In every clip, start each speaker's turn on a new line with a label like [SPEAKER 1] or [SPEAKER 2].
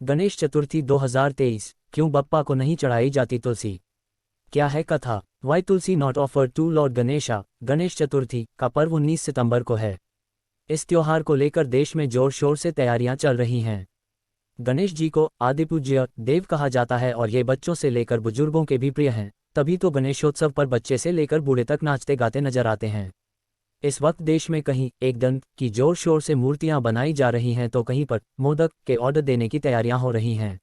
[SPEAKER 1] गणेश चतुर्थी 2023, क्यों बप्पा को नहीं चढ़ाई जाती तुलसी? क्या है कथा? Why tulsi not offered to lord Ganesha? Ganesh Chaturthi का पर्व 19 सितंबर को है। इस त्योहार को लेकर देश में जोर शोर से तैयारियां चल रही हैं। गणेश जी को आदिपूज्य देव कहा जाता है और ये बच्चों से लेकर बुजुर्गों के भी प्रिय हैं। तभी तो गणेशोत्सव पर बच्चे से लेकर बूढ़े तक नाचते गाते नजर आते हैं। इस वक्त देश में कहीं एक दंत की जोर शोर से मूर्तियां बनाई जा रही हैं तो कहीं पर मोदक के ऑर्डर देने की तैयारियां हो रही हैं।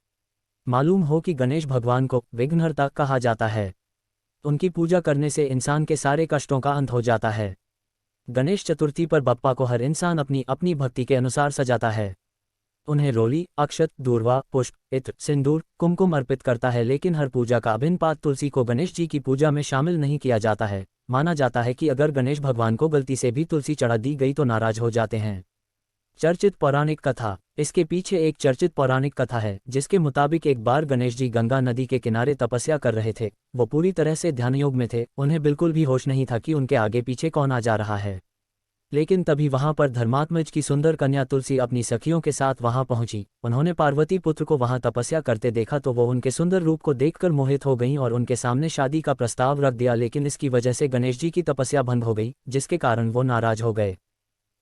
[SPEAKER 1] मालूम हो कि गणेश भगवान को विघ्नहर्ता कहा जाता है। उनकी पूजा करने से इंसान के सारे कष्टों का अंत हो जाता है। गणेश चतुर्थी पर बप्पा को हर इंसान अपनी अपनी भक्ति के अनुसार सजाता है। उन्हें रोली, अक्षत, दूर्वा, पुष्प, इत्र, सिंदूर, कुमकुम अर्पित करता है। लेकिन हर पूजा का अभिन्न पात्र तुलसी को गणेश जी की पूजा में शामिल नहीं किया जाता है। माना जाता है कि अगर गणेश भगवान को गलती से भी तुलसी चढ़ा दी गई तो नाराज हो जाते हैं। चर्चित पौराणिक कथा। इसके पीछे एक चर्चित पौराणिक कथा है जिसके मुताबिक एक बार गणेश जी गंगा नदी के किनारे तपस्या कर रहे थे। वो पूरी तरह से ध्यानयोग में थे। उन्हें बिल्कुल भी होश नहीं था कि उनके आगे पीछे कौन आ जा रहा है। लेकिन तभी वहां पर धर्मात्मज की सुंदर कन्या तुलसी अपनी सखियों के साथ वहां पहुंची। उन्होंने पार्वती पुत्र को वहां तपस्या करते देखा तो वो उनके सुंदर रूप को देखकर मोहित हो गईं और उनके सामने शादी का प्रस्ताव रख दिया। लेकिन इसकी वजह से गणेश जी की तपस्या भंग हो गई, जिसके कारण वो नाराज हो गए।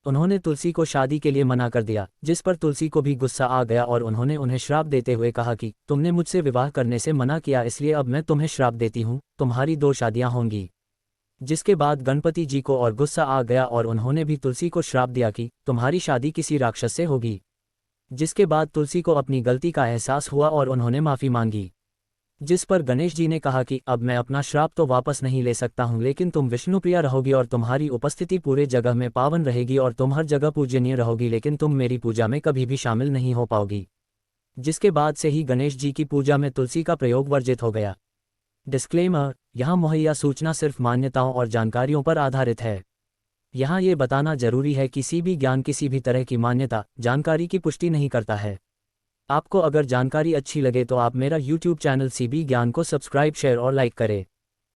[SPEAKER 1] उन्होंने तुलसी को शादी के लिए मना कर दिया, जिस पर तुलसी को भी गुस्सा आ गया और उन्होंने उन्हें श्राप देते हुए कहा कि तुमने मुझसे विवाह करने से मना किया, इसलिए अब मैं तुम्हें श्राप देती हूँ, तुम्हारी 2 शादियां होंगी। जिसके बाद गणपति जी को और गुस्सा आ गया और उन्होंने भी तुलसी को श्राप दिया कि तुम्हारी शादी किसी राक्षस से होगी। जिसके बाद तुलसी को अपनी गलती का एहसास हुआ और उन्होंने माफ़ी मांगी। जिस पर गणेश जी ने कहा कि अब मैं अपना श्राप तो वापस नहीं ले सकता हूँ, लेकिन तुम विष्णुप्रिया रहोगी और तुम्हारी उपस्थिति पूरे जगह में पावन रहेगी और तुम हर जगह पूजनीय रहोगी, लेकिन तुम मेरी पूजा में कभी भी शामिल नहीं हो पाओगी। जिसके बाद से ही गणेश जी की पूजा में तुलसी का प्रयोग वर्जित हो गया। डिस्क्लेमर: यहाँ मुहैया सूचना सिर्फ मान्यताओं और जानकारियों पर आधारित है। यहाँ ये बताना जरूरी है कि किसी भी ज्ञान किसी भी तरह की मान्यता जानकारी की पुष्टि नहीं करता है। आपको अगर जानकारी अच्छी लगे तो आप मेरा YouTube चैनल CB ज्ञान को सब्सक्राइब, शेयर और लाइक करें।